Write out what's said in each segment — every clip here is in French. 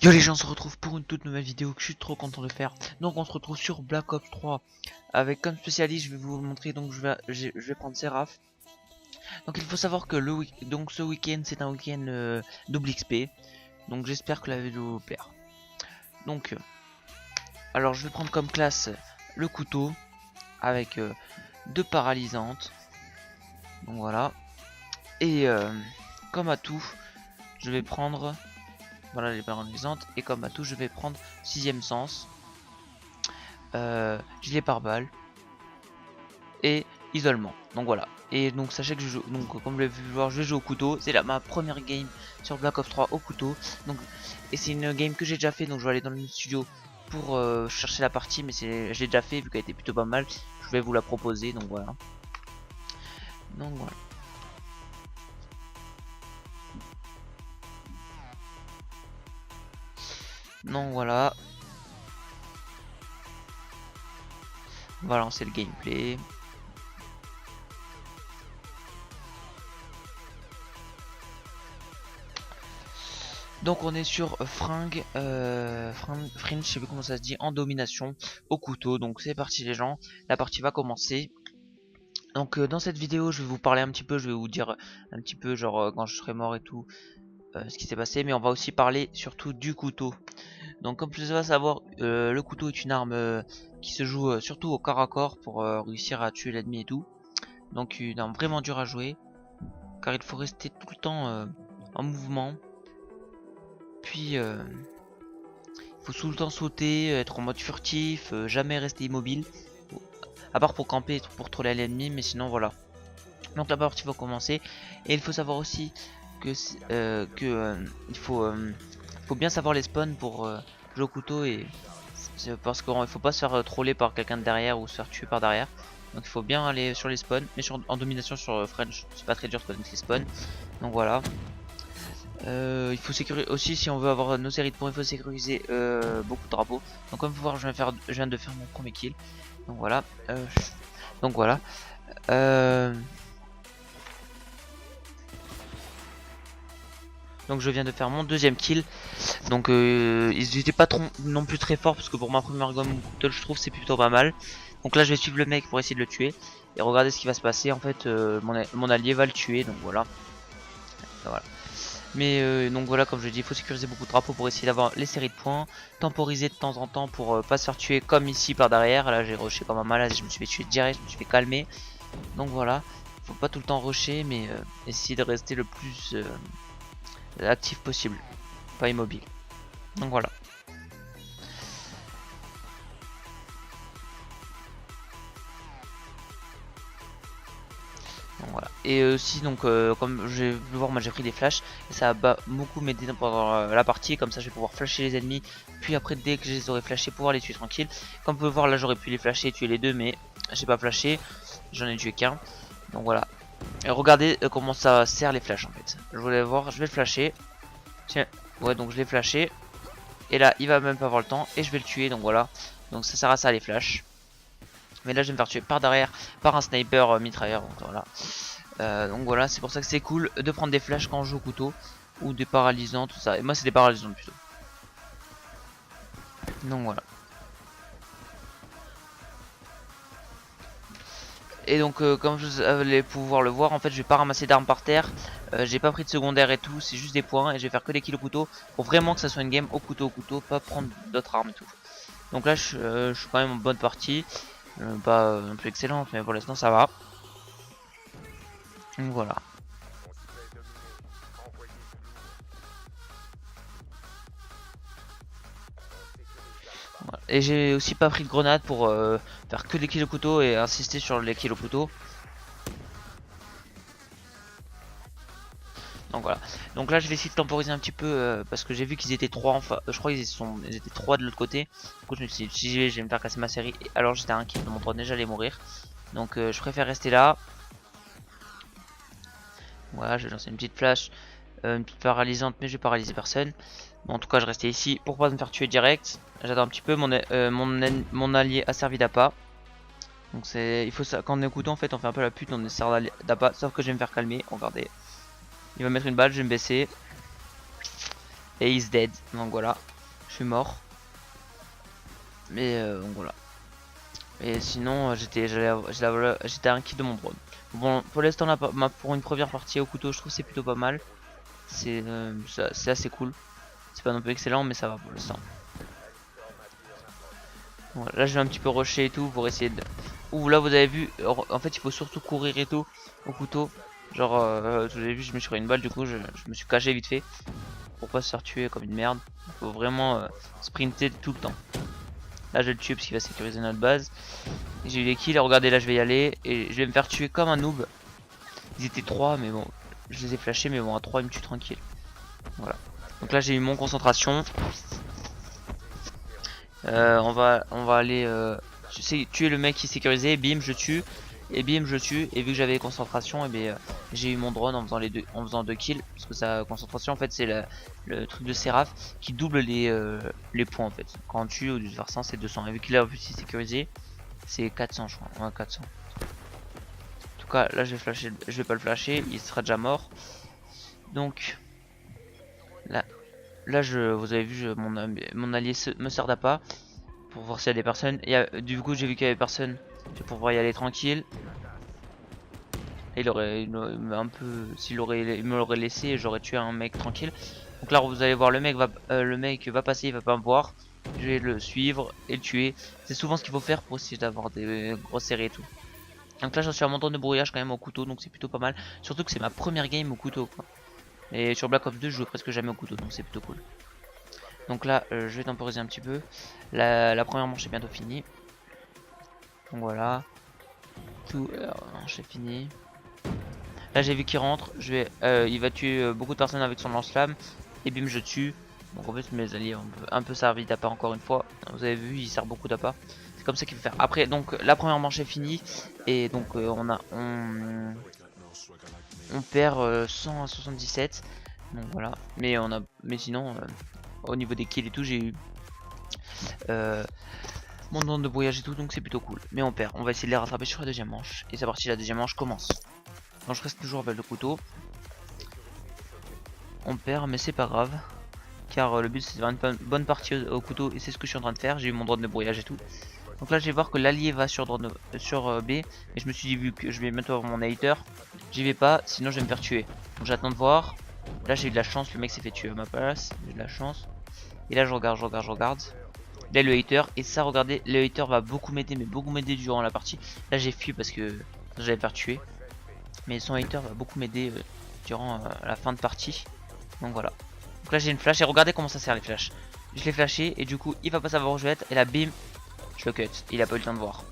Yo les gens, on se retrouve pour une toute nouvelle vidéo que je suis trop content de faire. Donc on se retrouve sur Black Ops 3 avec comme spécialiste, je vais vous montrer, donc je vais prendre Seraph. Donc il faut savoir que donc ce week-end c'est un week-end double XP. Donc j'espère que la vidéo vous plaire. Donc alors je vais prendre comme classe le couteau avec deux paralysantes. Donc voilà. Et comme atout, je vais prendre voilà les paralysantes, et comme atout je vais prendre sixième sens, gilet pare-balles et isolement. Donc voilà. Et donc sachez que je joue, donc comme vous l'avez vu voir, je joue au couteau. C'est ma première game sur Black Ops 3 au couteau. Donc et c'est une game que j'ai déjà fait, donc je vais aller dans le studio pour chercher la partie, mais je l'ai déjà fait vu qu'elle était plutôt pas mal. Je vais vous la proposer, donc voilà. Donc voilà. Donc voilà. On va lancer le gameplay. Donc on est sur Fringue, Fringe, je sais plus comment ça se dit, en domination au couteau. Donc c'est parti les gens, la partie va commencer. Donc dans cette vidéo je vais vous parler un petit peu, je vais vous dire un petit peu genre quand je serai mort et tout, ce qui s'est passé. Mais on va aussi parler surtout du couteau. Donc comme vous allez savoir, le couteau est une arme qui se joue surtout au corps à corps pour réussir à tuer l'ennemi et tout. Donc une arme vraiment dure à jouer, car il faut rester tout le temps en mouvement. Puis faut tout le temps sauter, être en mode furtif, jamais rester immobile. À part pour camper, pour troller l'ennemi, mais sinon voilà. Donc la partie va commencer. Et il faut savoir aussi que faut bien savoir les spawns pour jouer au couteau. Et c'est parce qu'il faut pas se faire troller par quelqu'un de derrière ou se faire tuer par derrière. Donc il faut bien aller sur les spawns. Mais en domination sur French, c'est pas très dur de connaître les spawns. Donc voilà. Il faut sécuriser aussi, si on veut avoir nos séries de points, il faut sécuriser beaucoup de drapeaux. Donc comme vous pouvez voir, je viens de faire mon premier kill. Donc voilà. Donc voilà. Donc je viens de faire mon deuxième kill. Donc ils étaient pas trop non plus très forts, parce que pour ma première gomme je trouve c'est plutôt pas mal. Donc là je vais suivre le mec pour essayer de le tuer. Et regardez ce qui va se passer. En fait mon allié va le tuer. Donc voilà. Voilà. Mais donc voilà, comme je dis, il faut sécuriser beaucoup de drapeaux pour essayer d'avoir les séries de points. Temporiser de temps en temps pour pas se faire tuer comme ici par derrière. Là j'ai rushé comme un malade, je me suis fait tuer direct, je me suis fait calmer. Donc voilà, faut pas tout le temps rusher, mais essayer de rester le plus actif possible, pas immobile. Donc voilà. Donc voilà. Et aussi donc comme je vais voir, moi j'ai pris des flashs et ça va beaucoup m'aider pendant la partie. Comme ça je vais pouvoir flasher les ennemis, puis après dès que je les aurai flashés, pouvoir les tuer tranquille. Comme vous pouvez voir là, j'aurais pu les flasher et tuer les deux, mais j'ai pas flashé, j'en ai tué qu'un. Donc voilà. Et regardez comment ça sert les flashs en fait. Je voulais voir, je vais le flasher. Tiens, ouais, donc je l'ai flashé. Et là il va même pas avoir le temps et je vais le tuer. Donc voilà. Donc ça sert à ça les flashs. Mais là je vais me faire tuer par derrière par un sniper mitrailleur. Donc voilà. Donc voilà, c'est pour ça que c'est cool de prendre des flashs quand on joue au couteau, ou des paralysants, tout ça. Et moi c'est des paralysants plutôt. Donc voilà. Et donc comme vous allez pouvoir le voir, en fait je vais pas ramasser d'armes par terre. J'ai pas pris de secondaire et tout, c'est juste des points. Et je vais faire que des kills au couteau pour vraiment que ça soit une game au couteau, pas prendre d'autres armes et tout. Donc là je suis quand même en bonne partie. Pas non plus excellente, mais pour l'instant ça va. Donc voilà. Voilà. Et j'ai aussi pas pris de grenade pour faire que des kills au couteau et insister sur les kills au couteau. Donc voilà. Donc là je vais essayer de temporiser un petit peu parce que j'ai vu qu'ils étaient 3 enfin je crois qu'ils étaient 3 de l'autre côté. Du coup je me suis dit si je vais me faire casser ma série. Alors j'étais à un kill de mon drone et j'allais mourir. Donc je préfère rester là. Voilà, je vais lancer une petite flash, une petite paralysante, mais je vais paralyser personne. Bon, en tout cas je restais ici pour pas me faire tuer direct. J'attends un petit peu, mon allié a servi d'appât. Donc il faut ça, quand on est couteau en fait on fait un peu la pute, on sert d'appât, sauf que je vais me faire calmer, regardez. Il va mettre une balle, je vais me baisser. Et he's dead. Donc voilà, je suis mort. Mais donc voilà. Et sinon, j'étais un kill de mon drone. Bon, pour l'instant, pour une première partie au couteau, je trouve c'est plutôt pas mal. C'est assez cool. C'est pas non plus excellent, mais ça va pour l'instant. Voilà, là, je vais un petit peu rusher et tout pour essayer de. Ouh, là, vous avez vu, en fait, il faut surtout courir et tout au couteau. Genre, vous avez vu, je me suis pris une balle, du coup, je me suis caché vite fait pour pas se faire tuer comme une merde. Il faut vraiment sprinter tout le temps. Là, je vais le tuer parce qu'il va sécuriser notre base. J'ai eu les kills, regardez, là, je vais y aller et je vais me faire tuer comme un noob. Ils étaient 3, mais bon, je les ai flashés, mais bon, à 3, ils me tuent tranquille. Voilà. Donc là, j'ai eu mon concentration. On va aller tuer le mec qui est sécurisé. Bim, je tue. Et bim, je tue. Et vu que j'avais concentration, et bien j'ai eu mon drone en faisant deux kills. Parce que sa concentration, en fait, c'est le truc de Seraph qui double les points en fait. Quand on tue, au lieu de faire 100, c'est 200. Et vu qu'il est en plus sécurisé, c'est 400, je crois. Ouais, 400. En tout cas, là, je vais pas le flasher. Il sera déjà mort. Donc, là, vous avez vu, mon allié me sert d'appât pour voir s'il y a des personnes. Du coup, j'ai vu qu'il y avait personne. Je vais pouvoir y aller tranquille. Et il un peu, il me l'aurait laissé, j'aurais tué un mec tranquille. Donc là, vous allez voir, le mec va passer, il va pas me voir. Je vais le suivre et le tuer. C'est souvent ce qu'il faut faire pour essayer d'avoir des grosses séries et tout. Donc là, j'en suis à mon temps de brouillage quand même au couteau, donc c'est plutôt pas mal. Surtout que c'est ma première game au couteau, quoi. Et sur Black Ops 2, je joue presque jamais au couteau, donc c'est plutôt cool. Donc là, je vais temporiser un petit peu. La première manche est bientôt finie. Donc voilà. Tout, manche est finie. Là, j'ai vu qu'il rentre. Il va tuer beaucoup de personnes avec son lance-flamme. Et bim, je tue. Donc en fait, mes alliés ont un peu servi d'appât encore une fois. Vous avez vu, il sert beaucoup d'appât. C'est comme ça qu'il faut faire. Après, donc la première manche est finie. Et donc on perd 100 à 77. Donc voilà. Mais sinon, au niveau des kills et tout, j'ai eu mon nombre de brouillage et tout, donc c'est plutôt cool. Mais on perd. On va essayer de les rattraper sur la deuxième manche. Et c'est parti, la deuxième manche commence. Donc je reste toujours avec le couteau. On perd, mais c'est pas grave. Car le but c'est de faire une bonne partie au couteau. Et c'est ce que je suis en train de faire. J'ai eu mon drone de brouillage et tout. Donc là je vais voir que l'allié va sur B. Et je me suis dit, vu que je vais bientôt avoir mon hater, j'y vais pas, sinon je vais me faire tuer. Donc j'attends de voir. Là j'ai eu de la chance, le mec s'est fait tuer à ma place. J'ai eu de la chance. Et là je regarde. Là le hater. Et ça, regardez, le hater va beaucoup m'aider, mais beaucoup m'aider durant la partie. Là j'ai fui parce que j'allais me faire tuer. Mais son hater va beaucoup m'aider durant la fin de partie. Donc voilà. Donc là j'ai une flash et regardez comment ça sert les flashs. Je l'ai flashé et du coup il va pas savoir où je vais être. Et là bim, je le cut. Il a pas eu le temps de voir.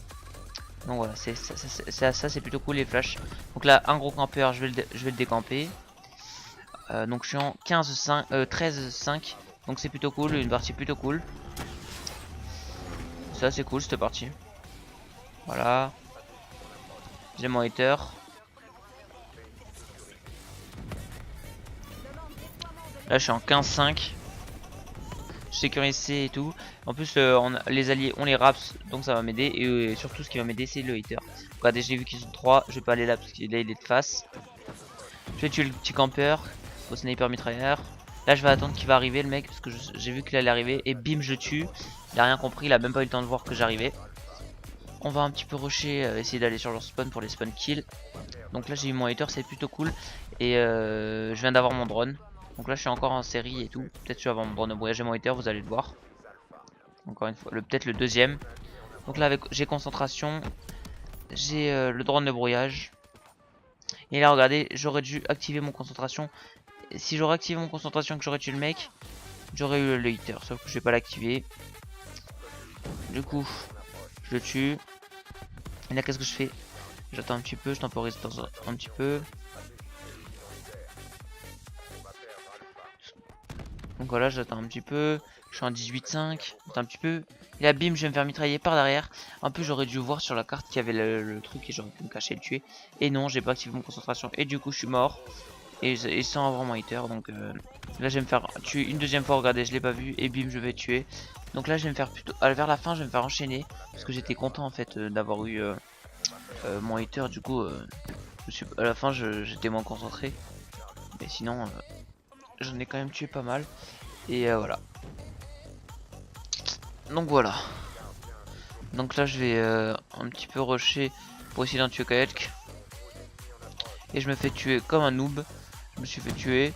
Donc voilà, ça c'est plutôt cool les flashs. Donc là un gros campeur, je vais le décamper. Donc je suis en 13-5. Donc c'est plutôt cool, une partie plutôt cool. Ça c'est cool cette partie. Voilà. J'ai mon hater. Là je suis en 15-5. Je sécurise et tout. En plus les alliés ont les raps, donc ça va m'aider. Et surtout ce qui va m'aider c'est le hater. Regardez, j'ai vu qu'ils sont 3. Je vais pas aller là parce qu'il est de face. Je vais tuer le petit campeur au sniper mitrailleur. Là je vais attendre qu'il va arriver le mec, parce que j'ai vu qu'il allait arriver. Et bim, je tue. Il a rien compris, il a même pas eu le temps de voir que j'arrivais. On va un petit peu rusher, essayer d'aller sur leur spawn pour les spawn kills. Donc là j'ai eu mon hater, c'est plutôt cool. Et je viens d'avoir mon drone. Donc là je suis encore en série et tout. Peut-être je vais avoir mon drone de brouillage et mon hater, vous allez le voir. Encore une fois, peut-être le deuxième. Donc là j'ai concentration. J'ai le drone de brouillage. Et là regardez, j'aurais dû activer mon concentration. Et si j'aurais activé mon concentration, que j'aurais tué le mec, j'aurais eu le hater. Sauf que je vais pas l'activer. Du coup, je le tue. Et là qu'est-ce que je fais? J'attends un petit peu, je temporise un petit peu. Donc voilà, j'attends un petit peu. Je suis en 18-5. J'attends un petit peu. Et là, bim, je vais me faire mitrailler par derrière. En plus, j'aurais dû voir sur la carte qu'il y avait le truc et j'aurais pu me cacher et le tuer. Et non, j'ai pas activé mon concentration. Et du coup, je suis mort. Et sans avoir mon hater. Donc là, je vais me faire tuer une deuxième fois. Regardez, je l'ai pas vu. Et bim, je vais tuer. Donc là, je vais me faire plutôt. Vers la fin, je vais me faire enchaîner. Parce que j'étais content en fait d'avoir eu mon hater. Du coup, à la fin, j'étais moins concentré. Mais sinon, j'en ai quand même tué pas mal. Et voilà. Donc voilà. Donc là je vais un petit peu rusher pour essayer d'en tuer quelques. Et je me fais tuer comme un noob. Je me suis fait tuer.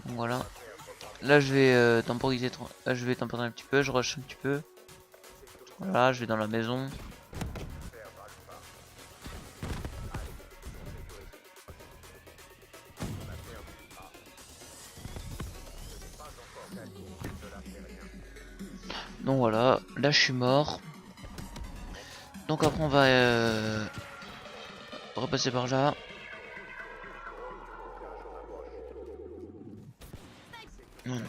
Donc voilà. Là je vais temporiser. Là, je vais temporiser un petit peu. Je rush un petit peu. Voilà, je vais dans la maison. Donc voilà, là je suis mort. Donc après on va repasser par là. Non, non, merde.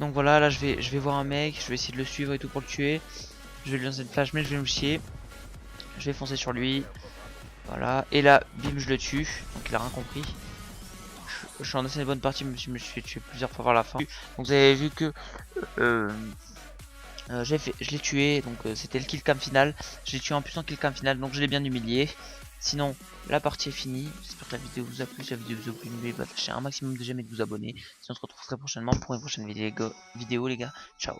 Donc voilà, là je vais voir un mec, je vais essayer de le suivre et tout pour le tuer. Je vais lui lancer une flash mais je vais me chier. Je vais foncer sur lui. Voilà, et là, bim, je le tue. Donc il a rien compris. Je suis en assez bonne partie, mais je me suis fait tuer plusieurs fois vers la fin. Donc vous avez vu que je l'ai tué, donc c'était le kill cam final. Je l'ai tué en puissant kill cam final, donc je l'ai bien humilié. Sinon, la partie est finie. J'espère que la vidéo vous a plu. Si la vidéo vous a plu, n'oubliez pas de lâcher un maximum de j'aime et de vous abonner. Sinon, on se retrouve très prochainement pour une prochaine vidéo, les gars. Ciao.